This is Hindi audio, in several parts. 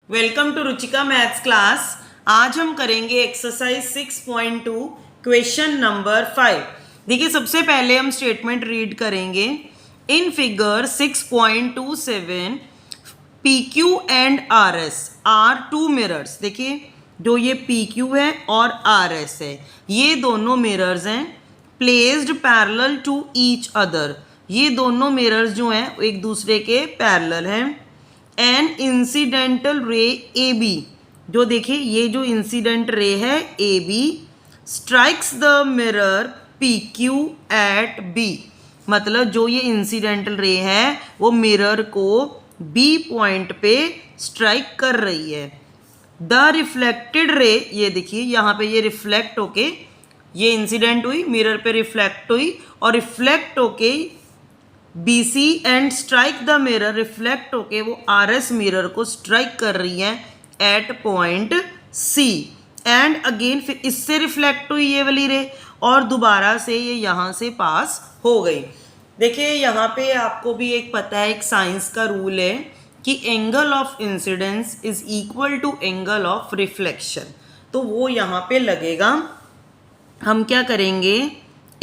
Welcome to Ruchika maths class. आज हम करेंगे एक्सरसाइज 6.2 क्वेश्चन नंबर 5। देखिए सबसे पहले हम स्टेटमेंट रीड करेंगे। In figure 6.27 PQ and RS are two mirrors. देखिए जो ये PQ है और RS है, ये दोनों मिरर्स हैं placed parallel to each other. ये दोनों मिरर्स जो हैं एक दूसरे के पैरेलल हैं। एन इंसिडेंटल रे ए बी, जो देखिए ये जो इंसिडेंट रे है A B strikes the mirror P Q at B. मतलब जो ये इंसिडेंटल रे है वो मिरर को बी पॉइंट पे स्ट्राइक कर रही है। द रिफ्लेक्टेड रे, ये देखिए यहाँ पे ये रिफ्लेक्ट होके ये इंसिडेंट हुई, मिरर पे रिफ्लेक्ट हुई और रिफ्लेक्ट होके BC and strike the mirror, reflect होके वो RS मिरर को स्ट्राइक कर रही है at point C। And again फिर इससे रिफ्लेक्ट हुई ये वाली रे और दोबारा से ये यहाँ से पास हो गई। देखिए यहाँ पे आपको भी एक पता है, एक साइंस का रूल है कि angle of incidence is equal to angle of reflection. तो वो यहाँ पे लगेगा। हम क्या करेंगे,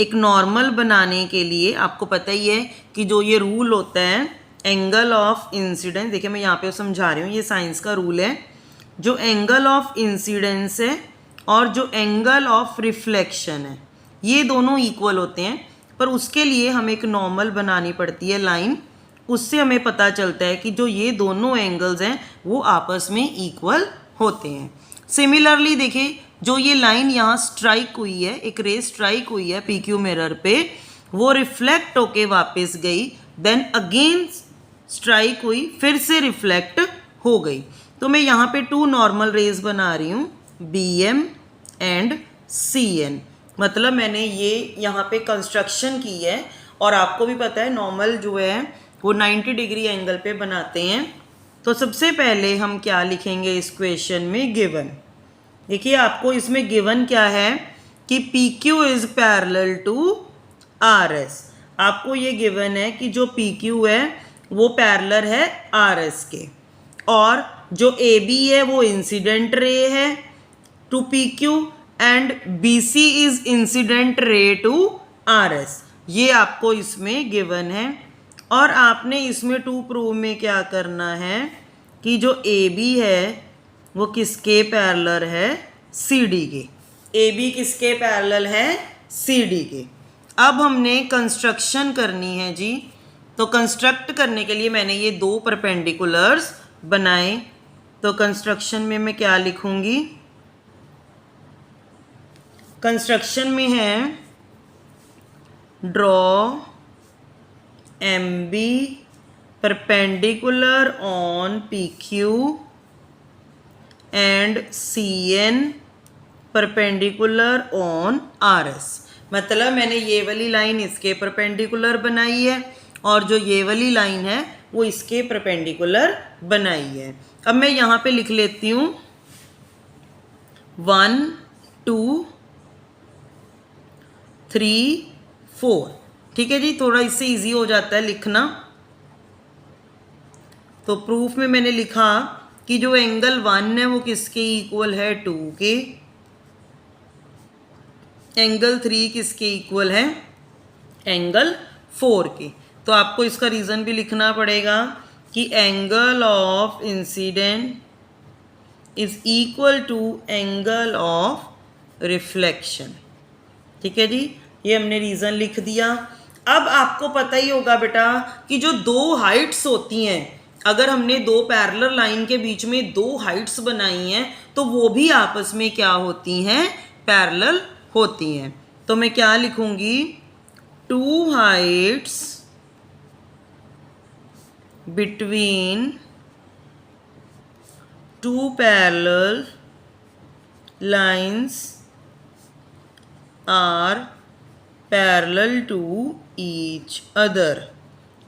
एक नॉर्मल बनाने के लिए आपको पता ही है कि जो ये रूल होता है एंगल ऑफ इंसिडेंस, देखिए मैं यहाँ पे समझा रही हूँ, ये साइंस का रूल है। जो एंगल ऑफ इंसिडेंस है और जो एंगल ऑफ रिफ्लेक्शन है ये दोनों इक्वल होते हैं, पर उसके लिए हमें एक नॉर्मल बनानी पड़ती है लाइन। उससे हमें पता चलता है कि जो ये दोनों एंगल्स हैं वो आपस में इक्वल होते हैं। सिमिलरली देखिए जो ये लाइन यहाँ स्ट्राइक हुई है, एक रे स्ट्राइक हुई है PQ मिरर पे, वो रिफ्लेक्ट होके वापस गई, देन अगेन स्ट्राइक हुई, फिर से रिफ्लेक्ट हो गई। तो मैं यहाँ पे टू नॉर्मल रेज बना रही हूँ BM एंड CN। मतलब मैंने ये यहाँ पे कंस्ट्रक्शन की है और आपको भी पता है नॉर्मल जो है वो 90 डिग्री एंगल पे बनाते हैं। तो सबसे पहले हम क्या लिखेंगे इस क्वेश्चन में, गिवन। देखिए आपको इसमें गिवन क्या है कि PQ is parallel to RS। आपको ये गिवन है कि जो PQ है वो पैरेलल है RS के, और जो AB है वो इंसिडेंट रे है to PQ and BC is incident ray to RS। ये आपको इसमें गिवन है। और आपने इसमें टू प्रूव में क्या करना है कि जो AB है वो किसके पैरेलल है, CD के। AB किसके पैरेलल है, CD के। अब हमने कंस्ट्रक्शन करनी है जी। तो कंस्ट्रक्ट करने के लिए मैंने ये दो परपेंडिकुलर्स बनाए। तो कंस्ट्रक्शन में मैं क्या लिखूंगी, कंस्ट्रक्शन में है draw MB perpendicular on PQ and CN perpendicular on RS। मतलब मैंने ये वाली लाइन इसके परपेंडिकुलर बनाई है और जो ये वाली लाइन है वो इसके परपेंडिकुलर बनाई है। अब मैं यहाँ पे लिख लेती हूँ 1 2 3 4। ठीक है जी, थोड़ा इससे इजी हो जाता है लिखना। तो प्रूफ में मैंने लिखा कि जो एंगल 1 है वो किसके इक्वल है, 2 के। एंगल 3 किसके इक्वल है, एंगल 4 के। तो आपको इसका रीज़न भी लिखना पड़ेगा कि angle of incident is equal to angle of reflection. ठीक है जी, ये हमने रीज़न लिख दिया। अब आपको पता ही होगा बेटा कि जो दो हाइट्स होती हैं, अगर हमने दो पैरेलल लाइन के बीच में दो हाइट्स बनाई हैं तो वो भी आपस में क्या होती हैं, पैरेलल होती हैं। तो मैं क्या लिखूंगी, two heights between two parallel lines are parallel to each other.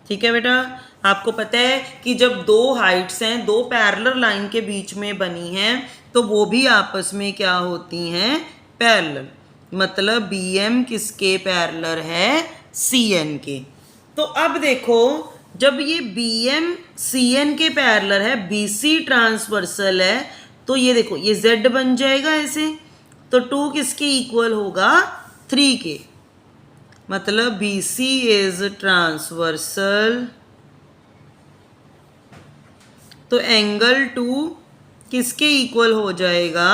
ठीक है बेटा, आपको पता है कि जब दो हाइट्स हैं दो पैरेलल लाइन के बीच में बनी हैं तो वो भी आपस में क्या होती हैं, पैरेलल। मतलब BM किसके पैरेलल है, CN के। तो अब देखो जब ये BM CN के पैरेलल है, BC ट्रांसवर्सल है, तो ये देखो ये Z बन जाएगा ऐसे, तो 2 किसके इक्वल होगा, 3 के, मतलब BC इज ट्रांसवर्सल, तो एंगल 2 किसके इक्वल हो जाएगा,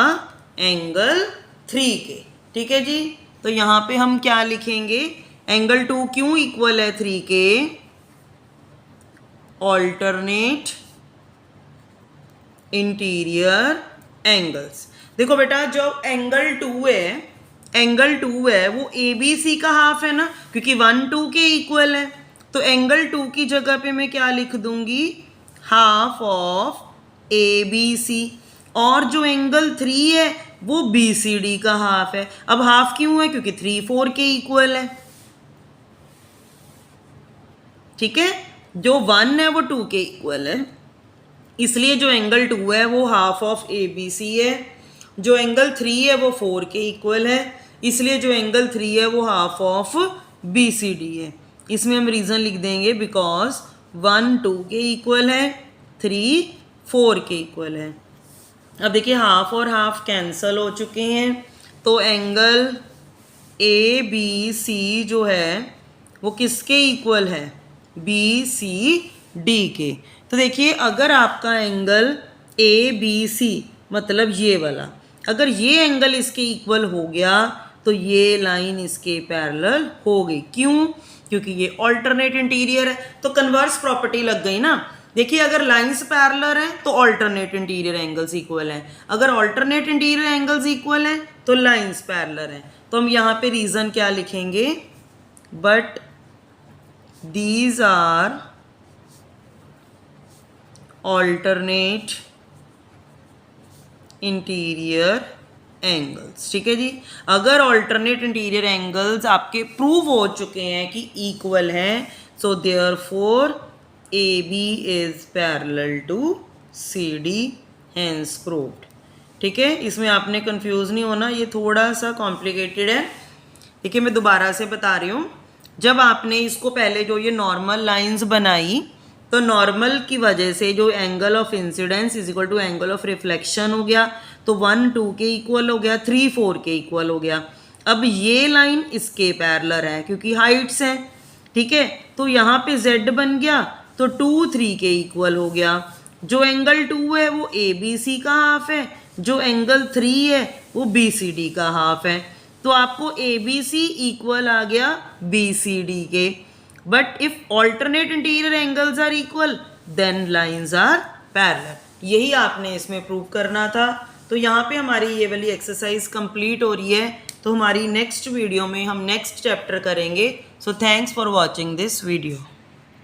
एंगल 3 के। ठीक है जी, तो यहाँ पे हम क्या लिखेंगे, एंगल 2 क्यों इक्वल है 3 के, ऑल्टरनेट इंटीरियर एंगल्स। देखो बेटा जो एंगल 2 है वो ABC का हाफ है ना, क्योंकि 1 2 के इक्वल है, तो एंगल 2 की जगह पे मैं क्या लिख दूंगी, हाफ ऑफ ABC। और जो एंगल 3 है वो BCD का हाफ है। अब हाफ क्यों है, क्योंकि 3 4 के इक्वल है। ठीक है, जो 1 है वो 2 के इक्वल है, इसलिए जो एंगल 2 है वो हाफ ऑफ ABC है। जो एंगल 3 है वो 4 के इक्वल है, इसलिए जो एंगल 3 है वो हाफ ऑफ BCD है। इसमें हम रीज़न लिख देंगे बिकॉज 1 2 के इक्वल है, 3 4 के इक्वल है। अब देखिए हाफ और हाफ कैंसल हो चुके हैं, तो एंगल ABC जो है वो किसके इक्वल है, BCD के। तो देखिए अगर आपका एंगल ABC मतलब ये वाला, अगर ये एंगल इसके इक्वल हो गया तो ये लाइन इसके पैरेलल हो गई। क्यों, क्योंकि ये ऑल्टरनेट इंटीरियर है, तो कन्वर्स प्रॉपर्टी लग गई ना। देखिए अगर लाइंस पैरेलल हैं तो ऑल्टरनेट इंटीरियर एंगल्स इक्वल हैं, अगर ऑल्टरनेट इंटीरियर एंगल्स इक्वल हैं तो लाइंस पैरेलल हैं। तो हम यहाँ पे रीज़न क्या लिखेंगे, but these are alternate interior angles. ठीक है जी, अगर ऑल्टरनेट इंटीरियर एंगल्स आपके प्रूव हो चुके हैं कि इक्वल हैं, so therefore AB is parallel to CD, hence proved. ठीक है, इसमें आपने कंफ्यूज नहीं होना, ये थोड़ा सा कॉम्प्लिकेटेड है। देखिए मैं दोबारा से बता रही हूँ, जब आपने इसको पहले जो ये नॉर्मल लाइंस बनाई, तो नॉर्मल की वजह से जो angle of incidence is equal to angle of reflection हो गया, तो 1 2 के इक्वल हो गया, 3 4 के इक्वल हो गया। अब ये लाइन इसके पैरेलल है क्योंकि हाइट्स हैं। ठीक है, तो यहाँ पे Z बन गया, तो 2 3 के इक्वल हो गया। जो एंगल 2 है वो ABC का हाफ है, जो एंगल 3 है वो BCD का हाफ है। तो आपको ABC इक्वल आ गया BCD के। But if alternate interior angles are equal then lines are parallel. यही आपने इसमें प्रूव करना था। तो यहाँ पे हमारी ये वाली एक्सरसाइज कंप्लीट हो रही है, तो हमारी नेक्स्ट वीडियो में हम नेक्स्ट चैप्टर करेंगे। So thanks for watching this video.